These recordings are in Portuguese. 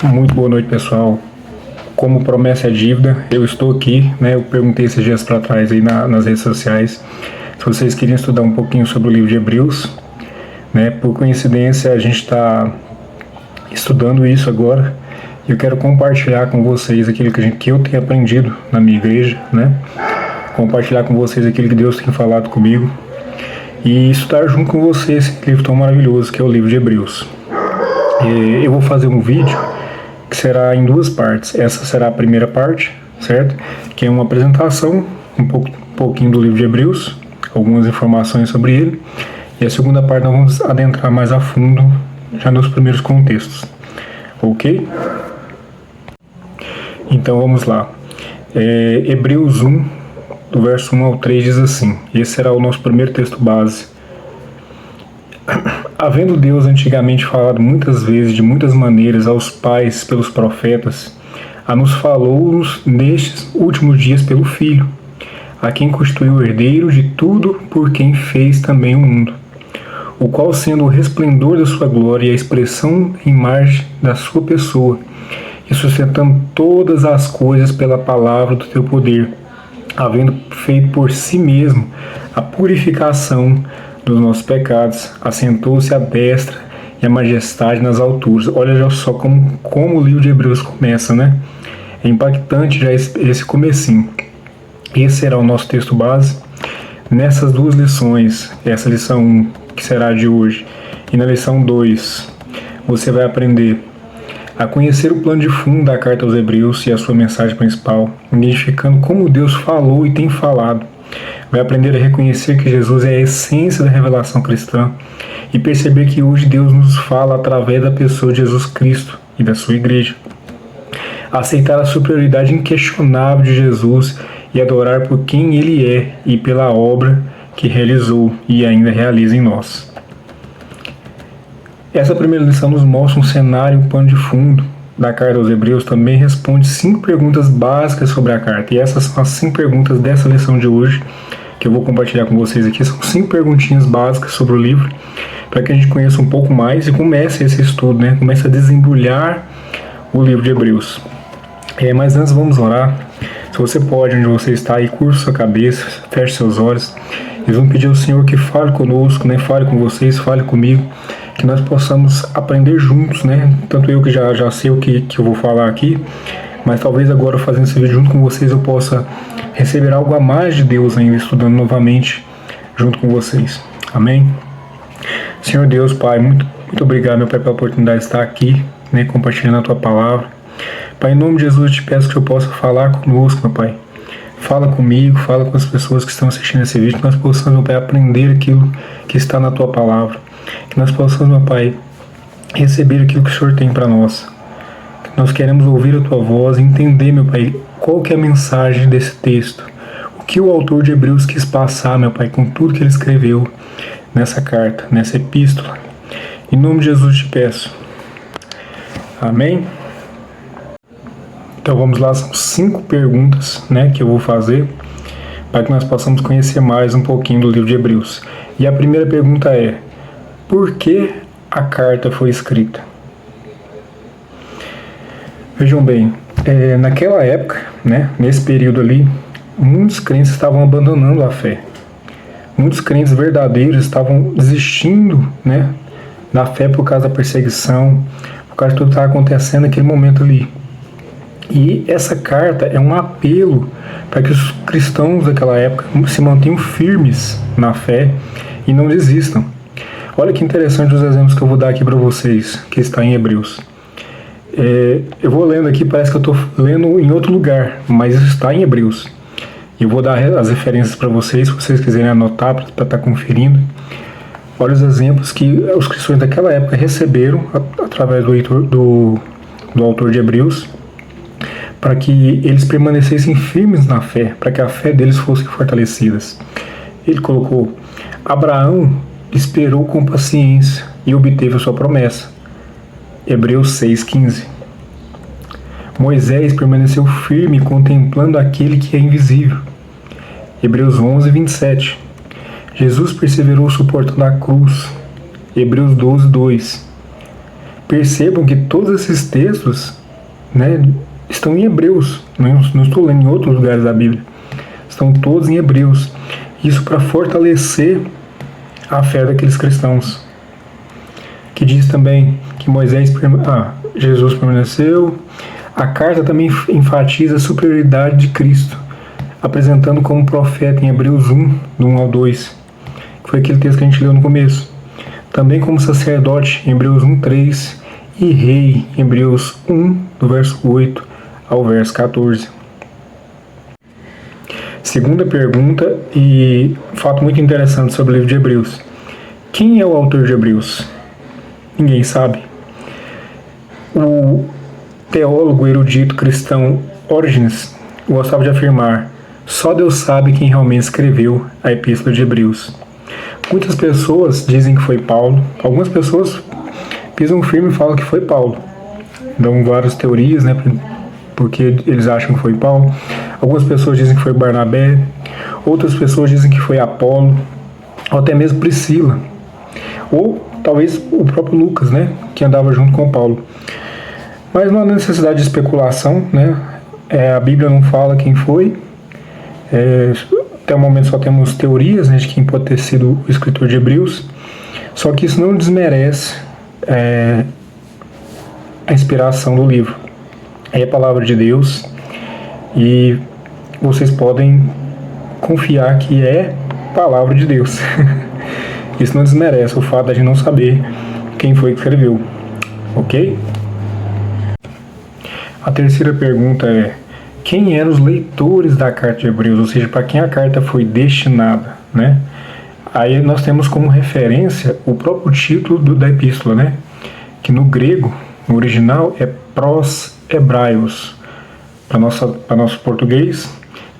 Muito boa noite, pessoal. Como promessa é dívida, eu estou aqui, né? Eu perguntei esses dias para trás aí nas redes sociais se vocês queriam estudar um pouquinho sobre o livro de Hebreus, né? Por coincidência, a gente está estudando isso agora e eu quero compartilhar com vocês aquilo que eu tenho aprendido na minha igreja, né? Compartilhar com vocês aquilo que Deus tem falado comigo e estudar junto com vocês esse livro tão maravilhoso que é o livro de Hebreus. Eu vou fazer um vídeo que será em duas partes. Essa será a primeira parte, certo? Que é uma apresentação, um pouquinho do livro de Hebreus, algumas informações sobre ele. E a segunda parte nós vamos adentrar mais a fundo, já nos primeiros contextos. Ok? Então vamos lá. Hebreus 1, do verso 1 ao 3 diz assim. Esse será o nosso primeiro texto base. Havendo Deus antigamente falado muitas vezes, de muitas maneiras, aos pais pelos profetas, nos falou-nos nestes últimos dias pelo Filho, a quem constituiu o herdeiro de tudo, por quem fez também o mundo, o qual, sendo o resplendor da sua glória e a expressão em imagem da sua pessoa, e sustentando todas as coisas pela palavra do teu poder, havendo feito por si mesmo a purificação dos nossos pecados, assentou-se à destra e a majestade nas alturas. Olha só como o livro de Hebreus começa, né? É impactante já esse comecinho. Esse será o nosso texto base. Nessas duas lições, essa lição 1, que será de hoje, e na lição 2, você vai aprender a conhecer o plano de fundo da carta aos Hebreus e a sua mensagem principal, identificando como Deus falou e tem falado. Vai aprender a reconhecer que Jesus é a essência da revelação cristã e perceber que hoje Deus nos fala através da pessoa de Jesus Cristo e da sua igreja. Aceitar a superioridade inquestionável de Jesus e adorar por quem Ele é e pela obra que realizou e ainda realiza em nós. Essa primeira lição nos mostra um cenário, um pano de fundo da carta aos Hebreus. Também responde 5 perguntas básicas sobre a carta. E essas são as 5 perguntas dessa lição de hoje, que eu vou compartilhar com vocês aqui. São 5 perguntinhas básicas sobre o livro, para que a gente conheça um pouco mais e comece esse estudo, né? Comece a desembrulhar o livro de Hebreus. Mas antes vamos orar. Se você pode, onde você está aí, curva sua cabeça, feche seus olhos. E vamos pedir ao Senhor que fale conosco, né? Fale com vocês, fale comigo, que nós possamos aprender juntos, né? Tanto eu que já sei o que eu vou falar aqui, mas talvez agora fazendo esse vídeo junto com vocês eu possa receber algo a mais de Deus ainda, estudando novamente junto com vocês. Amém? Senhor Deus, Pai, muito obrigado, meu Pai, pela oportunidade de estar aqui, né, compartilhando a Tua Palavra. Pai, em nome de Jesus, eu te peço que eu possa falar conosco, meu Pai. Fala comigo, fala com as pessoas que estão assistindo esse vídeo, que nós possamos, meu Pai, aprender aquilo que está na Tua Palavra. Que nós possamos, meu Pai, receber aquilo que o Senhor tem para nós. Que nós queremos ouvir a Tua voz, entender, meu Pai, qual que é a mensagem desse texto. O que o autor de Hebreus quis passar, meu Pai, com tudo que ele escreveu nessa carta, nessa epístola. Em nome de Jesus te peço. Amém? Então vamos lá, são 5 perguntas, né, que eu vou fazer para que nós possamos conhecer mais um pouquinho do livro de Hebreus. E a primeira pergunta é: por que a carta foi escrita? Vejam bem, naquela época, né, nesse período ali, muitos crentes estavam abandonando a fé. Muitos crentes verdadeiros estavam desistindo, né, da fé por causa da perseguição, por causa de tudo que estava acontecendo naquele momento ali. E essa carta é um apelo para que os cristãos daquela época se mantenham firmes na fé e não desistam. Olha que interessante os exemplos que eu vou dar aqui para vocês, que está em Hebreus. Eu vou lendo aqui, parece que eu estou lendo em outro lugar, mas isso está em Hebreus. Eu vou dar as referências para vocês, se vocês quiserem anotar para estar conferindo. Olha os exemplos que os cristãos daquela época receberam através do autor de Hebreus, para que eles permanecessem firmes na fé, para que a fé deles fosse fortalecida. Ele colocou: Abraão esperou com paciência e obteve a sua promessa. Hebreus 6,15. Moisés permaneceu firme contemplando aquele que é invisível. Hebreus 11:27. Jesus perseverou suportando a cruz. Hebreus 12:2. Percebam que todos esses textos, né, estão em Hebreus, não estou lendo em outros lugares da Bíblia, estão todos em Hebreus. Isso para fortalecer a fé daqueles cristãos. Que diz também que Jesus permaneceu. A carta também enfatiza a superioridade de Cristo, apresentando como profeta em Hebreus 1, do 1 ao 2, que foi aquele texto que a gente leu no começo. Também como sacerdote em Hebreus 1, 3, e rei em Hebreus 1, do verso 8 ao verso 14. Segunda pergunta, e fato muito interessante sobre o livro de Hebreus. Quem é o autor de Hebreus? Ninguém sabe. O teólogo erudito cristão Orígenes gostava de afirmar: só Deus sabe quem realmente escreveu a Epístola de Hebreus. Muitas pessoas dizem que foi Paulo, algumas pessoas pisam firme e falam que foi Paulo. Dão várias teorias, né, porque eles acham que foi Paulo. Algumas pessoas dizem que foi Barnabé, outras pessoas dizem que foi Apolo, ou até mesmo Priscila, ou talvez o próprio Lucas, né, que andava junto com Paulo. Mas não há necessidade de especulação, né? A Bíblia não fala quem foi. Até o momento só temos teorias, né, de quem pode ter sido o escritor de Hebreus. Só que isso não desmerece a inspiração do livro. É a palavra de Deus e vocês podem confiar que é palavra de Deus. Isso não desmerece o fato de a gente não saber quem foi que escreveu, ok? A terceira pergunta é: quem eram os leitores da carta de Hebreus? Ou seja, para quem a carta foi destinada, né? Aí nós temos como referência o próprio título da epístola, né? Que no grego, no original, é pros hebraios. Para nosso português,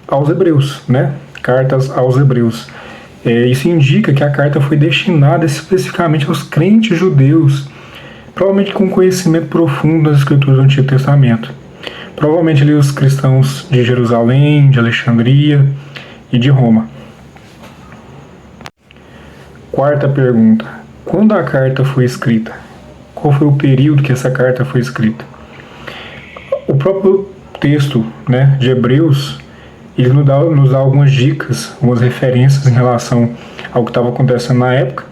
aos hebreus, né? Cartas aos hebreus. Isso indica que a carta foi destinada especificamente aos crentes judeus, provavelmente com conhecimento profundo das escrituras do Antigo Testamento. Provavelmente ali os cristãos de Jerusalém, de Alexandria e de Roma. Quarta pergunta: quando a carta foi escrita? Qual foi o período que essa carta foi escrita? O próprio texto, né, de Hebreus, ele nos dá algumas dicas, algumas referências em relação ao que estava acontecendo na época.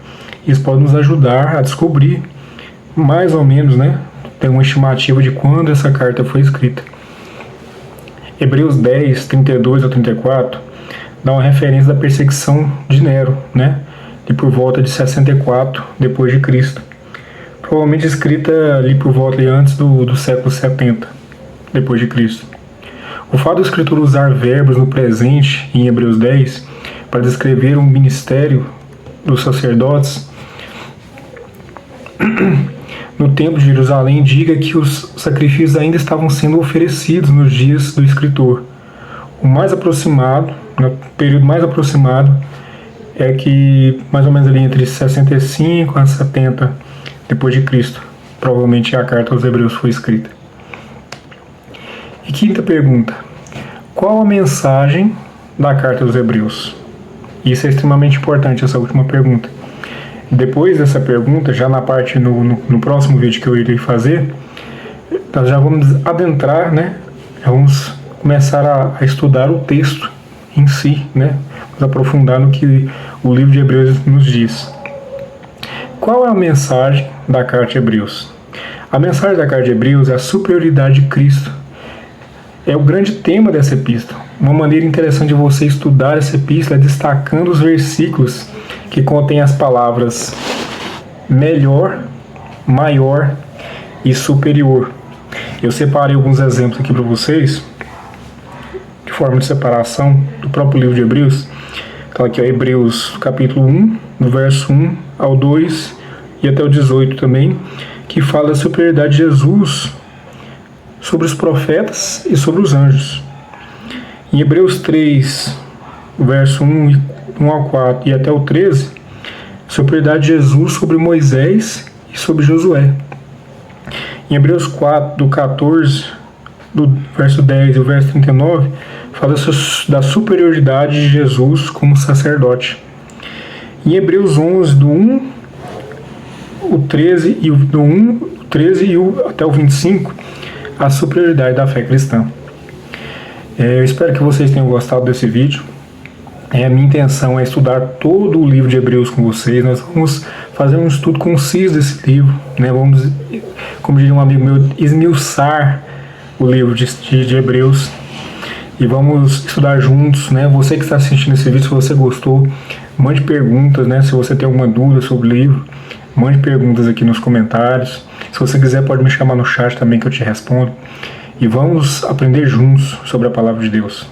Isso pode nos ajudar a descobrir mais ou menos, né, ter uma estimativa de quando essa carta foi escrita. Hebreus 10, 32 a 34 dá uma referência da perseguição de Nero, né, de por volta de 64 depois de Cristo. Provavelmente escrita ali por volta de antes do século 70 depois de Cristo. O fato do escritor usar verbos no presente em Hebreus 10 para descrever o ministério dos sacerdotes no templo de Jerusalém indica que os sacrifícios ainda estavam sendo oferecidos nos dias do escritor. O mais aproximado, no período mais aproximado, é que mais ou menos ali entre 65 a 70 depois de Cristo, provavelmente a carta aos Hebreus foi escrita. E quinta pergunta: qual a mensagem da carta aos Hebreus? Isso é extremamente importante, essa última pergunta. Depois dessa pergunta, já na parte no próximo vídeo que eu irei fazer, nós já vamos adentrar, né? Já vamos começar a estudar o texto em si, né? Vamos aprofundar no que o livro de Hebreus nos diz. Qual é a mensagem da carta de Hebreus? A mensagem da carta de Hebreus é a superioridade de Cristo. É o grande tema dessa epístola. Uma maneira interessante de você estudar essa epístola é destacando os versículos que contêm as palavras melhor, maior e superior. Eu separei alguns exemplos aqui para vocês, de forma de separação do próprio livro de Hebreus. Então aqui é Hebreus capítulo 1, do verso 1 ao 2 e até o 18 também, que fala da superioridade de Jesus sobre os profetas e sobre os anjos. Em Hebreus 3, verso 1 ao 4 e até o 13, a superioridade de Jesus sobre Moisés e sobre Josué. Em Hebreus 4, do 14, do verso 10 e o verso 39, fala da superioridade de Jesus como sacerdote. Em Hebreus 11, do 1, o 13 e do 1, 13 e até o 25, a superioridade da fé cristã. Eu espero que vocês tenham gostado desse vídeo. A minha intenção é estudar todo o livro de Hebreus com vocês. Nós vamos fazer um estudo conciso desse livro, né? Vamos, como diria um amigo meu, esmiuçar o livro de Hebreus e vamos estudar juntos, né? Você que está assistindo esse vídeo, se você gostou, mande perguntas, né? Se você tem alguma dúvida sobre o livro, mande perguntas aqui nos comentários. Se você quiser, pode me chamar no chat também que eu te respondo. E vamos aprender juntos sobre a palavra de Deus.